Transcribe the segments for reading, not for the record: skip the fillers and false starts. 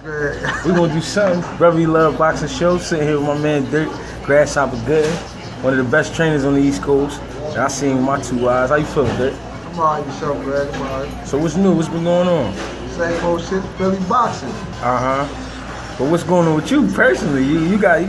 We're gonna do something. Brotherly Love Boxing Show. Sitting here with my man Dirk Grasshopper Gooden, one of the best trainers on the East Coast. And I seen with my 2 eyes. How you feeling, Dirk? I'm alright, yourself, Greg. I'm alright. So what's new? What's been going on? Same old shit, Philly boxing. But what's going on with you personally? You got a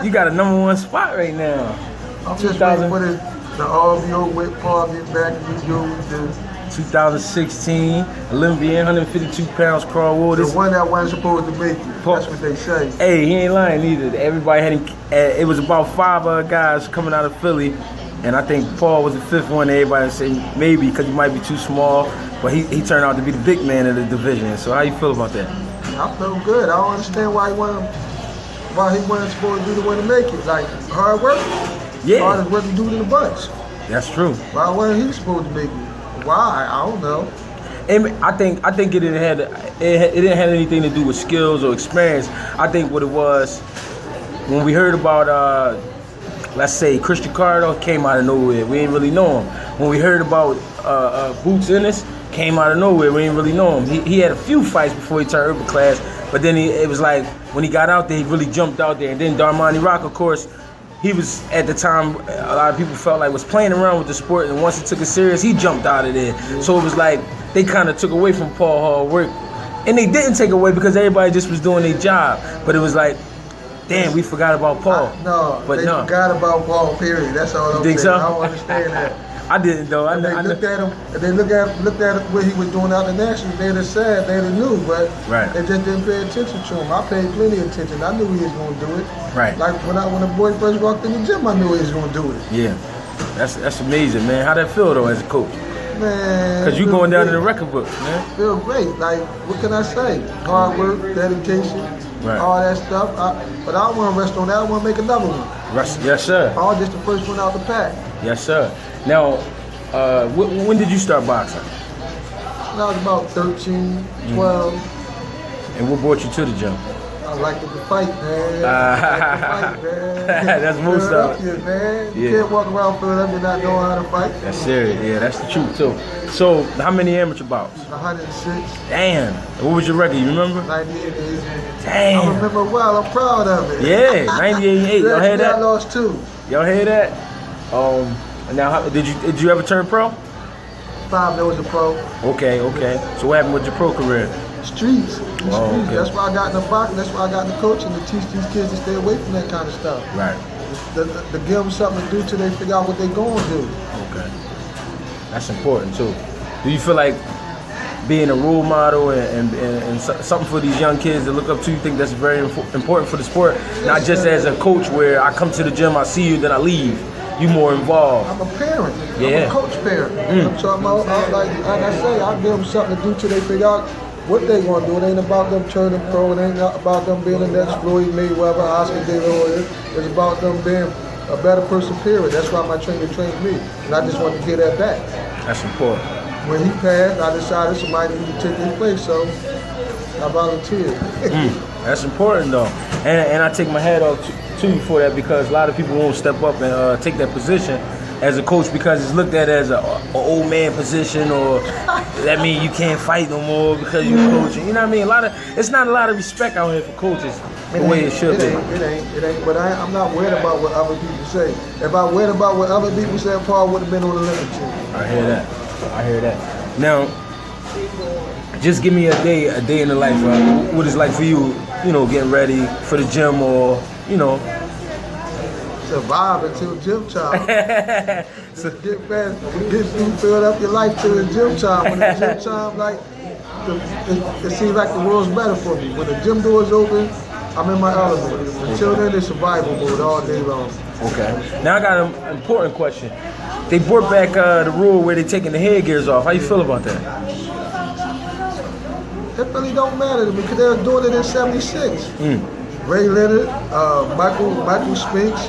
you got a #1 spot right now. I'm just waiting for the RBO with Paul get back and do the 2016 Olympian 152 pounds Kroll. The one that wasn't supposed to make it. That's what they say. Hey, he ain't lying either. Everybody had him. It was about 5 guys coming out of Philly, and I think Paul was the 5th one. Everybody said maybe because he might be too small, but he turned out to be the big man of the division. So how you feel about that? I feel good. I don't understand why he wasn't supposed to be the one to make it. Like hard work. Yeah. Hardest working dude in the bunch. That's true. Why wasn't he supposed to make it? Why? I don't know. I think it didn't have anything to do with skills or experience. I think what it was, when we heard about let's say Christian Carter came out of nowhere, we didn't really know him. When we heard about Boots Ennis, came out of nowhere, we didn't really know him. He had a few fights before he turned urban class, but then it was like when he got out there, he really jumped out there. And then Darmani Rock, of course, he was, at the time, a lot of people felt like was playing around with the sport, and once he took it serious, he jumped out of there. So it was like they kind of took away from Paul hard work. And they didn't take away because everybody just was doing their job. But it was like, damn, we forgot about Paul. They forgot about Paul, period. That's all I'm saying. So? I don't understand that. I didn't though. They looked at him, and they looked at what he was doing out in the Nationals. They'd have said, they'd have knew, but they just didn't pay attention to him. I paid plenty of attention. I knew he was going to do it. Right. Like when the boy first walked in the gym, I knew he was going to do it. Yeah, that's amazing, man. How that feel though as a coach? Man, because you going down in the record books, man. Feel great. Like, what can I say? Hard work, dedication, all that stuff. But I don't want to rest on that. I want to make another one. Yes, sir. I was just the first one out the pack. Yes, sir. Now, when did you start boxing? When I was about 13, 12. And what brought you to the gym? I like to fight, man. That's most of it. Man. You can't walk around Philadelphia not knowing how to fight. That's serious. Yeah, that's the truth, too. So, how many amateur bouts? 106. Damn. What was your record? You remember? 98. Damn. I remember well. I'm proud of it. Yeah, 98. Y'all hear that? I lost 2. Y'all hear that? Now, did you ever turn pro? 5 years a pro. Okay. So what happened with your pro career? Streets. Oh, okay. That's why I got in the boxing. That's why I got in the coaching to teach these kids to stay away from that kind of stuff. Right. To give them something to do till they figure out what they're going to do. Okay. That's important too. Do you feel like being a role model and something for these young kids to look up to, you think that's very important for the sport? Not just as a coach where I come to the gym, I see you, then I leave. You more involved. I'm a parent. Yeah. I'm a coach parent. I'm talking about, like I say, I give them something to do till they figure out what they want to do. It ain't about them turning pro. It ain't about them being the next Floyd Mayweather, Oscar De La Hoya. It's about them being a better person, period. That's why my trainer trained me. And I just want to get that back. That's important. When he passed, I decided somebody needed to take his place, so I volunteered. That's important though. And I take my hat off to you for that, because a lot of people won't step up and take that position as a coach because it's looked at as an old man position, or that means you can't fight no more because you're coaching. You know what I mean? It's not a lot of respect out here for coaches the way it should be. It ain't. But I'm not worried about what other people say. If I worried about what other people said, Paul would have been on the Olympic team. I hear that. Now, just give me a day in the life. What it's like for you, getting ready for the gym, or, survive until gym time. Get filled up your life till the gym time. When the gym time, it seems like the world's better for me. When the gym doors open, I'm in my element. Until then, it's survival mode all day long. Okay. Now I got an important question. They brought back the rule where they're taking the headgears off. How you feel about that? It really don't matter to me because they were doing it in '76. Ray Leonard, Michael Spinks,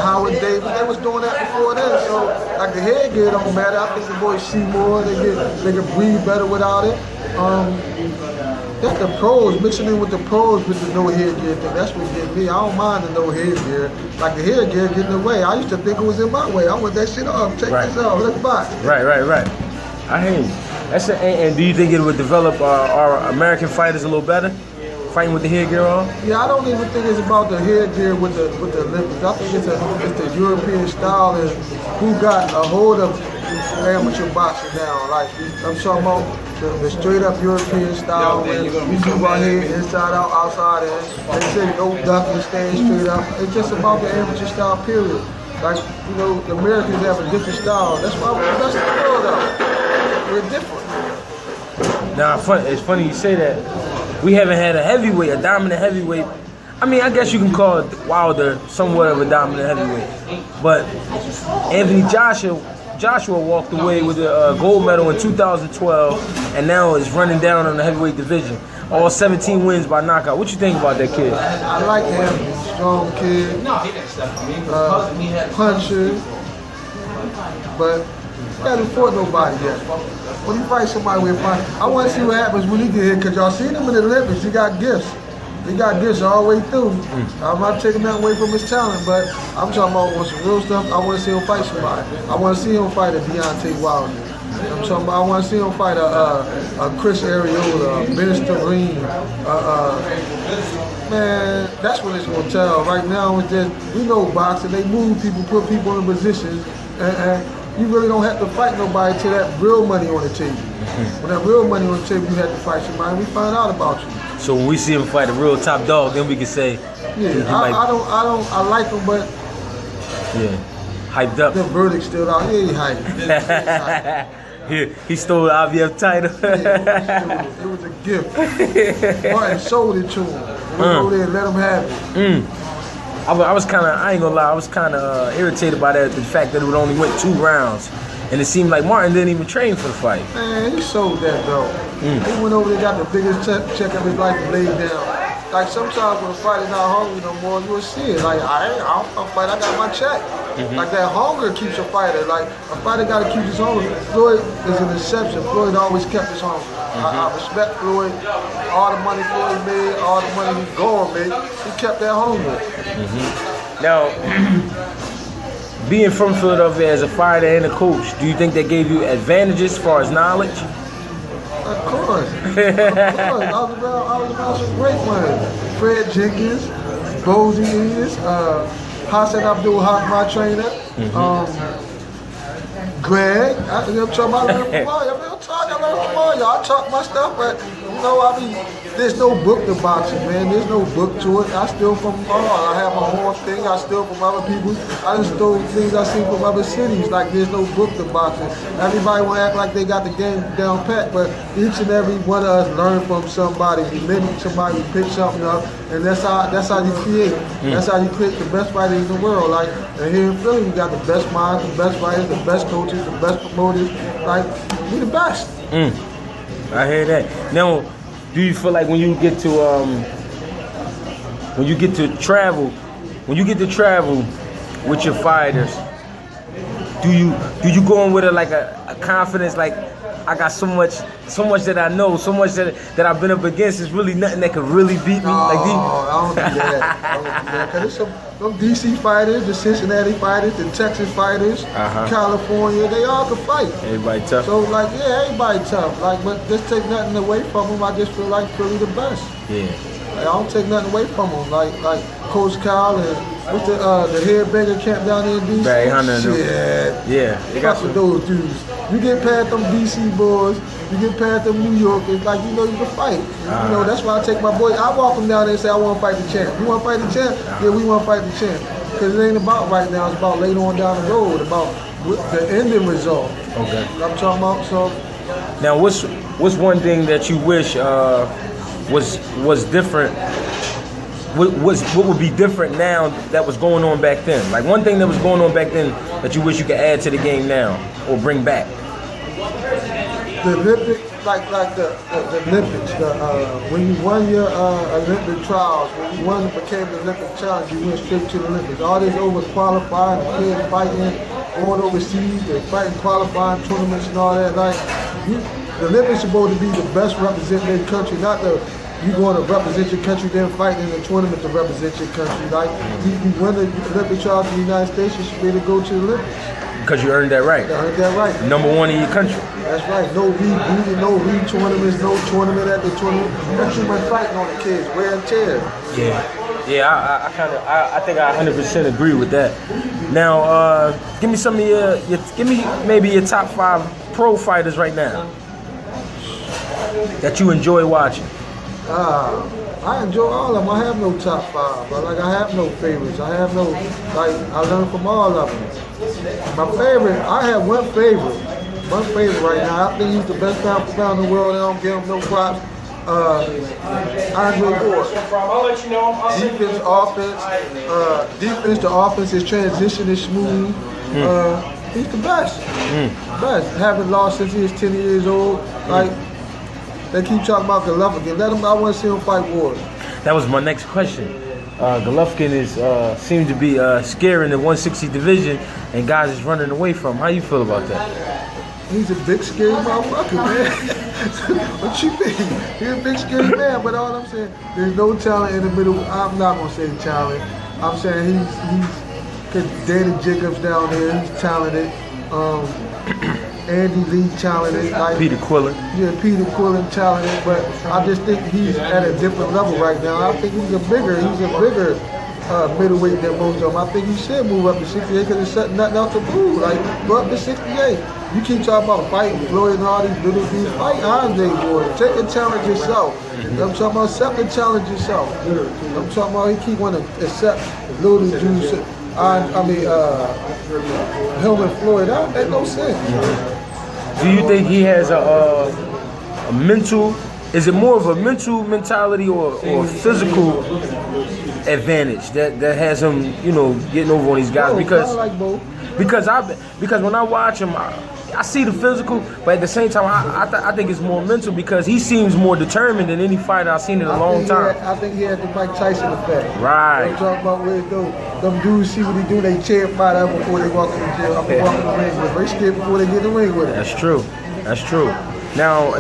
Howard Davis, they was doing that before that. So the headgear don't matter. I think the boys see more. They can breathe better without it. That's the pros, mixing in with the pros with the no headgear thing. That's what get me. I don't mind the no headgear. Like the headgear getting in the way. I used to think it was in my way. I want that shit off. Take this off. Let's box. Right. I hear you. And do you think it would develop our American fighters a little better, fighting with the headgear on? Yeah, I don't even think it's about the headgear with the Olympics. I think it's the European style and who got a hold of amateur boxing now. Like I'm talking about the straight up European style where we do our head inside out, outside in. They say no ducking, staying straight up. It's just about the amateur style period. Like, you know, the Americans have a different style. That's why we're the best in the world though. We're different. Now, it's funny you say that. We haven't had a heavyweight, a dominant heavyweight. I mean, I guess you can call it Wilder somewhat of a dominant heavyweight. But Anthony Joshua walked away with a gold medal in 2012 and now is running down on the heavyweight division. All 17 wins by knockout. What you think about that kid? I like him. Strong kid. Puncher. But he hasn't fought nobody yet. When he fights somebody with fun, I want to see what happens when he get hit, because y'all seen him in the Olympics. He got gifts. He got gifts all the way through. I'm not taking that away from his talent, but I'm talking about on some real stuff. I want to see him fight somebody. I want to see him fight a Deontay Wilder. I'm talking about I want to see him fight a Chris Arreola, a Ben Sterling. Man, that's what it's going to tell. Right now, it's just, we know boxing. They move people, put people in positions, and you really don't have to fight nobody till that real money on the table. When that real money on the table, you have to fight somebody. We find out about you. So when we see him fight a real top dog, then we can say, yeah, I like him, but yeah, hyped up. The verdict's still out. Yeah, he hyped. He stole the IBF title. Yeah, it was a gift. Martin sold it to him. Went over there and let him have it. I was kind of, I ain't gonna lie, I was kind of irritated by that, the fact that it would only went 2 rounds. And it seemed like Martin didn't even train for the fight. Man, he sold that, though. He went over there, got the biggest check of his life and laid down. Like, sometimes when a fighter's not hungry no more, you'll see it. Like, I don't fight, I got my check. Like, that hunger keeps a fighter. Like, a fighter got to keep his hunger. Floyd is an exception. Floyd always kept his hunger. I respect Floyd. All the money Floyd made, all the money he's going made, he kept that hunger. Now, being from Philadelphia as a fighter and a coach, do you think that gave you advantages as far as knowledge? Of course. I was around some great ones. Fred Jenkins, Bozy is, Hassan Abdul Haq, my trainer. Greg, I'm talking about I learned from all y'all. I talk my stuff, but you know, there's no book to boxing, man. There's no book to it. I steal from all. I have my own thing. I steal from other people. I just stole things I see from other cities. Like, there's no book to boxing. Everybody want to act like they got the game down pat, but each and every one of us learn from somebody. We mimic somebody, we pick something up, and that's how you create. That's how you create the best fighters in the world. Like, and here in Philly, we got the best minds, the best fighters, the best coaches, the best promoters. Like, we the best. I hear that. Now, do you feel like when you get to travel with your fighters, do you go in with a confidence, like, I got so much that I know, so much that I've been up against, is really nothing that could really beat me? I don't do that. Because some DC fighters, the Cincinnati fighters, the Texas fighters, California, they all can fight. Everybody tough. So, like, yeah, everybody tough. Like, but just take nothing away from them. I just feel like Philly the best. Yeah. Like, I don't take nothing away from them. Like Coach Kyle and what's the headbanger camp down there in DC? Barry Hunter. Yeah. They got with those dudes. You get past them DC boys, you get past them New Yorkers, like, you know you can fight. You know, that's why I take my boys. I walk them down there and say, I want to fight the champ. You want to fight the champ? Yeah, we want to fight the champ. Because it ain't about right now, it's about later on down the road, about the ending result. Okay. I'm talking about, so. Now, what's one thing that you wish was different? What would be different now that was going on back then? Like, one thing that was going on back then that you wish you could add to the game now or bring back? The Olympics, like the Olympics, when you won your Olympic trials, when you became the Olympic challenge, you went straight to the Olympics. All this overqualifying, the kids fighting, going overseas, and fighting qualifying tournaments and all that. Like, the Olympics are supposed to be the best representing their country, not you going to represent your country, then fighting in the tournament to represent your country. Like, you win the Olympic trials in the United States, you should be able to go to the Olympics. Because you earned that right. I earned that right. Number one in your country. That's right. No rebooting, no re-tournaments, no tournament at the tournament. That's too much fighting on the kids. Wear and tear. Yeah, I think I 100% agree with that. Now, give me some of give me maybe your top 5 pro fighters right now that you enjoy watching. I enjoy all of them. I have no top 5, but like I have no favorites. I have no, like, I learn from all of them. My favorite, I have one favorite. One favorite right now. I think he's the best pound for pound in the world. I don't give him no props. Andre Ward. Defense, offense. Defense to offense, his transition is smooth. He's the best. Best. Haven't lost since he was 10 years old. Like, they keep talking about Golovkin. I want to see him fight Ward. That was my next question. Golovkin seems to be scaring the 160 division, and guys is running away from him. How you feel about that? He's a big, scary motherfucker, man. What you mean? He's a big, scary man, but all I'm saying, there's no talent in the middle. I'm not going to say talent. I'm saying he's Danny Jacobs down there, he's talented. Andy Lee talented. Like, Peter Quillen. Yeah, Peter Quillen talented, but I just think he's at a different level right now. I think he's a bigger middleweight than most of them. I think he should move up to 68 because there's nothing else to prove. Like, go up to 68. You keep talking about fighting Floyd and all these little dudes. Fight Andre Ward. Take the challenge yourself. I'm talking about accept the challenge yourself. I'm talking about he keep wanting to accept little dudes. Him and Floyd. That make no sense. Do you think he has a mental? Is it more of a mentality or physical advantage that has him, getting over on these guys? Because when I watch him, I see the physical, but at the same time, I think it's more mental because he seems more determined than any fighter I've seen in a long time. I think he had the Mike Tyson effect. Right. I'm talking about where them dudes see what he do, they cheer fight out before they walk in the ring with him. They scared before they get in the ring with him. That's true. Now